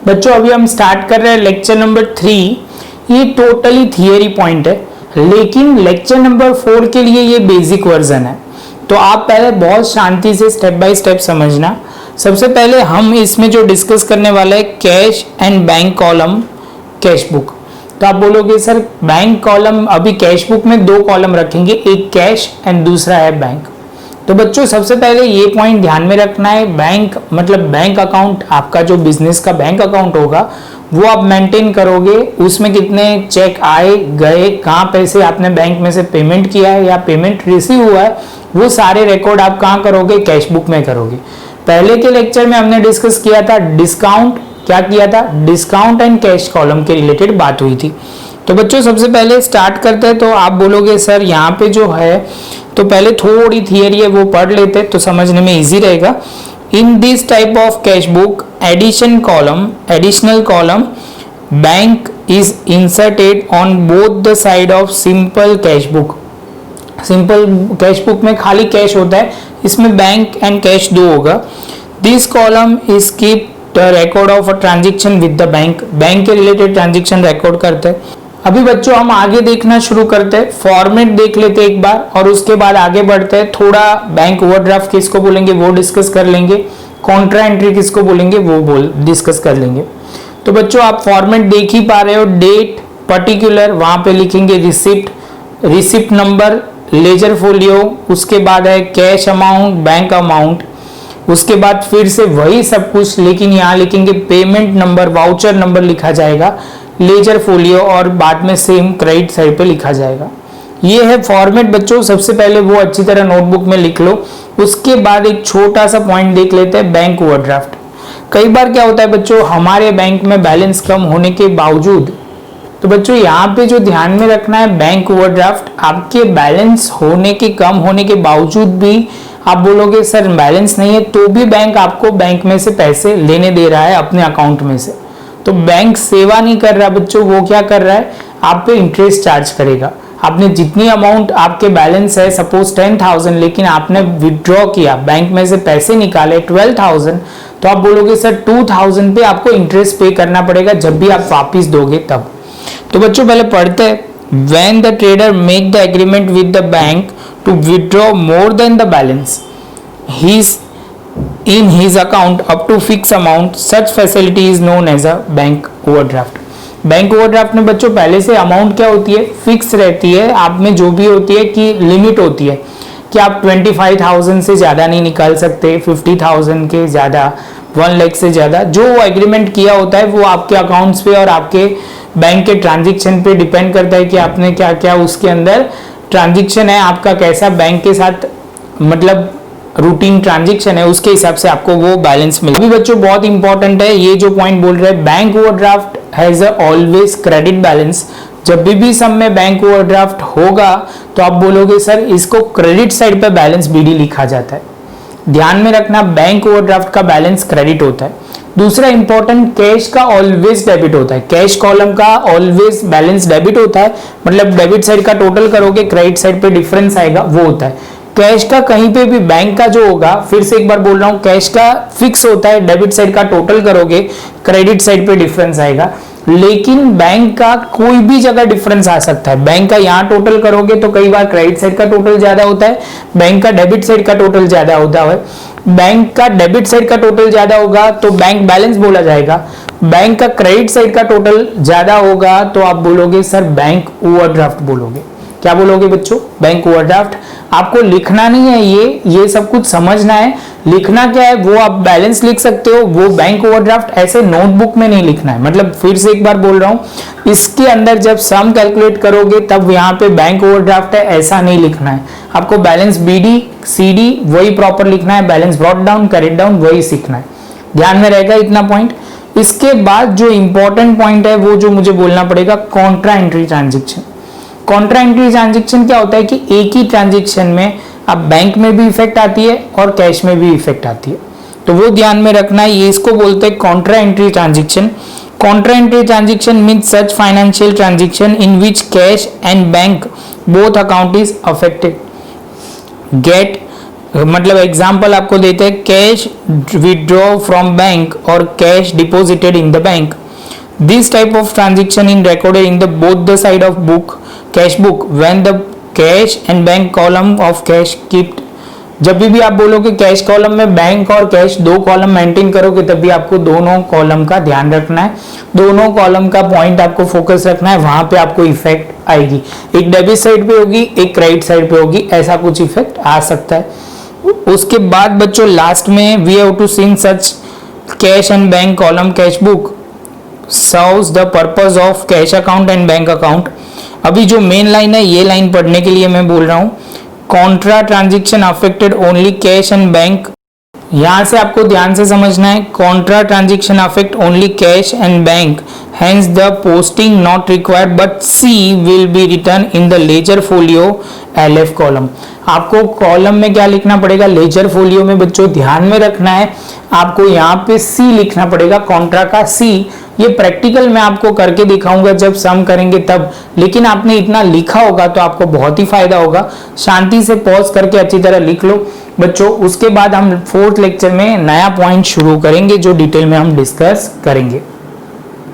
बच्चों अभी हम स्टार्ट कर रहे हैं लेक्चर नंबर 3। ये टोटली थियरी पॉइंट है, लेकिन लेक्चर नंबर 4 के लिए ये बेसिक वर्जन है। तो आप पहले बहुत शांति से स्टेप बाय स्टेप समझना। सबसे पहले हम इसमें जो डिस्कस करने वाले हैं cash and bank column cash book. तो आप बोलोगे सर बैंक कॉलम, अभी कैश बुक में 2 कॉलम रखेंगे, एक कैश एंड दूसरा है बैंक। तो बच्चों सबसे पहले ये पॉइंट ध्यान में रखना है, बैंक मतलब बैंक अकाउंट, आपका जो बिजनेस का बैंक अकाउंट होगा वो आप मेंटेन करोगे। उसमें कितने चेक आए गए, कहाँ पैसे आपने बैंक में से पेमेंट किया है या पेमेंट रिसीव हुआ है, वो सारे रिकॉर्ड आप कहाँ करोगे, कैश बुक में करोगे। पहले के लेक्चर में हमने डिस्कस किया था डिस्काउंट, क्या किया था, डिस्काउंट एंड कैश कॉलम के रिलेटेड बात हुई थी। तो बच्चों सबसे पहले स्टार्ट करते हैं। तो आप बोलोगे सर यहाँ पे जो है, तो पहले थोड़ी थियरी है वो पढ़ लेते तो समझने में इजी रहेगा। In this type of cash book additional column bank is inserted on both the side of simple cash book. Simple cash book में खाली कैश होता है, इसमें बैंक एंड कैश 2 होगा। This column is keep the record of a transaction with the bank के related transaction record करते हैं। अभी बच्चों हम आगे देखना शुरू करते हैं, फॉर्मेट देख लेते हैं एक बार और उसके बाद आगे बढ़ते हैं। थोड़ा बैंक ओवरड्राफ्ट किसको बोलेंगे वो डिस्कस कर लेंगे, कॉन्ट्रा एंट्री किसको बोलेंगे वो डिस्कस कर लेंगे। तो बच्चों आप फॉर्मेट देख ही पा रहे हो, डेट पर्टिकुलर, वहां पे लिखेंगे रिसिप्ट नंबर, लेजर फोलियो, उसके बाद है कैश अमाउंट, बैंक अमाउंट, उसके बाद फिर से वही सब कुछ, लेकिन यहाँ लिखेंगे पेमेंट नंबर, वाउचर नंबर लिखा जाएगा, लेजर फोलियो, और बाद में सेम क्रेडिट साइड पे लिखा जाएगा। ये है फॉर्मेट बच्चों। सबसे पहले वो अच्छी तरह नोटबुक में लिख लो। उसके बाद एक छोटा सा पॉइंट देख लेते हैं, बैंक ओवरड्राफ्ट। कई बार क्या होता है बच्चों, हमारे बैंक में बैलेंस कम होने के बावजूद, तो बच्चों यहाँ पे जो ध्यान में रखना है, बैंक ओवरड्राफ्ट आपके बैलेंस होने के, कम होने के बावजूद भी आप बोलोगे सर बैलेंस नहीं है, तो भी बैंक आपको बैंक में से पैसे लेने दे रहा है अपने अकाउंट में से। तो बैंक सेवा नहीं कर रहा बच्चों, वो क्या कर रहा है, आप पे इंटरेस्ट चार्ज करेगा। आपने जितनी अमाउंट आपके बैलेंस है, सपोज 10,000, लेकिन आपने विड्रॉ किया, बैंक में से पैसे निकाले 12,000, तो आप बोलोगे सर 2,000 पे आपको इंटरेस्ट पे करना पड़ेगा जब भी आप वापिस दोगे तब। तो बच्चों पहले पढ़ते हैं, when the trader make the agreement with the bank to withdraw more than the balance in his account up to fixed amount, such facility is known as a bank overdraft। Bank overdraft में बच्चों पहले से amount क्या होती है, fix रहती है। आप में जो भी होती है कि लिमिट होती है कि आप 25,000 से ज़्यादा नहीं निकाल सकते, 50,000 के ज़्यादा, 1 लाख से ज़्यादा। जो वो एग्रीमेंट किया होता है वो आपके अकाउंट्स पे और आपके बैंक के ट्रांजेक्शन पे डिपेंड करता है कि आपने क्या क्या उसके अंदर ट्रांजेक्शन है, आपका कैसा बैंक के साथ मतलब रूटीन ट्रांजेक्शन है, उसके हिसाब से आपको वो बैलेंस मिलेगा। अभी बच्चों बहुत इंपॉर्टेंट है ये जो पॉइंट बोल रहे हैं, bank overdraft has always credit balance. जब भी सम में बैंक ओवरड्राफ्ट होगा तो आप बोलोगे सर इसको क्रेडिट साइड पे बैलेंस बीडी लिखा जाता है। ध्यान में रखना, बैंक ओवरड्राफ्ट का बैलेंस क्रेडिट होता है। दूसरा इंपॉर्टेंट, कैश का ऑलवेज डेबिट होता है। कैश कॉलम का ऑलवेज बैलेंस डेबिट होता है, मतलब डेबिट साइड का टोटल करोगे, क्रेडिट साइड पे डिफरेंस आएगा, वो होता है। कैश का कहीं पे भी बैंक का जो होगा, फिर से एक बार बोल रहा हूं, कैश का फिक्स होता है, डेबिट साइड का टोटल करोगे, क्रेडिट साइड पे डिफरेंस आएगा। लेकिन बैंक का कोई भी जगह डिफरेंस आ सकता है। बैंक का यहाँ टोटल करोगे तो कई बार क्रेडिट साइड का टोटल ज्यादा होता है, बैंक का डेबिट साइड का टोटल ज्यादा होता है। बैंक का डेबिट साइड का टोटल ज्यादा होगा तो बैंक बैलेंस बोला जाएगा। बैंक का क्रेडिट साइड का टोटल ज्यादा होगा तो आप बोलोगे सर बैंक ओवरड्राफ्ट बोलोगे। क्या बोलोगे बच्चों, बैंक ओवरड्राफ्ट। आपको लिखना नहीं है, ये सब कुछ समझना है। लिखना क्या है वो आप बैलेंस लिख सकते हो, वो बैंक ओवरड्राफ्ट ऐसे नोटबुक में नहीं लिखना है। मतलब फिर से एक बार बोल रहा हूं, इसके अंदर जब सम कैलकुलेट करोगे तब यहाँ पे बैंक ओवरड्राफ्ट है ऐसा नहीं लिखना है। आपको बैलेंस बीडी सीडी वही प्रॉपर लिखना है, balance brought down carried down वही सीखना है। ध्यान में रहेगा इतना पॉइंट। इसके बाद जो इंपॉर्टेंट पॉइंट है वो जो मुझे बोलना पड़ेगा, Contra entry transaction. Contra entry transaction क्या होता है कि एक ही ट्रांजेक्शन में अब बैंक में भी इफेक्ट आती है और कैश में भी इफेक्ट आती है, तो वो ध्यान में रखना है। ये इसको बोलते हैं contra entry transaction. Contra entry transaction means such financial transaction in which cash and bank both account is affected get मतलब एग्जाम्पल आपको देते हैं, कैश विड्रॉ फ्रॉम बैंक और cash deposited in the bank. This type of transaction in recorded in the both the side of book cash book when the cash and bank column of cash kept. जब भी आप बोलोगे cash column में bank और cash दो column maintain करोगे, तब भी आपको दोनों कॉलम का ध्यान रखना है, दोनों कॉलम का पॉइंट आपको फोकस रखना है, वहां पे आपको इफेक्ट आएगी. एक डेबिट साइड पे होगी, एक क्रेडिट साइड पे होगी, ऐसा कुछ इफेक्ट आ सकता है. उसके बाद बच्चों लास्ट में we have to sing such cash and bank column cash book serves the purpose of cash account and bank account. अभी जो मेन लाइन है, ये लाइन पढ़ने के लिए मैं बोल रहा हूँ. Contra transaction affected only cash and bank. यहां से आपको ध्यान से समझना है, contra transaction affect only cash and bank, hence the posting not required but C will be written in the ledger folio LF column. आपको कॉलम में क्या लिखना पड़ेगा, लेजर फोलियो में बच्चों ध्यान में रखना है, आपको यहाँ पे C लिखना पड़ेगा, कॉन्ट्रा का C. ये प्रैक्टिकल मैं आपको करके दिखाऊंगा जब सम करेंगे तब, लेकिन आपने इतना लिखा होगा तो आपको बहुत ही फायदा होगा. शांति से पॉज करके अच्छी तरह लिख लो बच्चों. उसके बाद हम 4th लेक्चर में नया पॉइंट शुरू करेंगे जो डिटेल में हम डिस्कस करेंगे.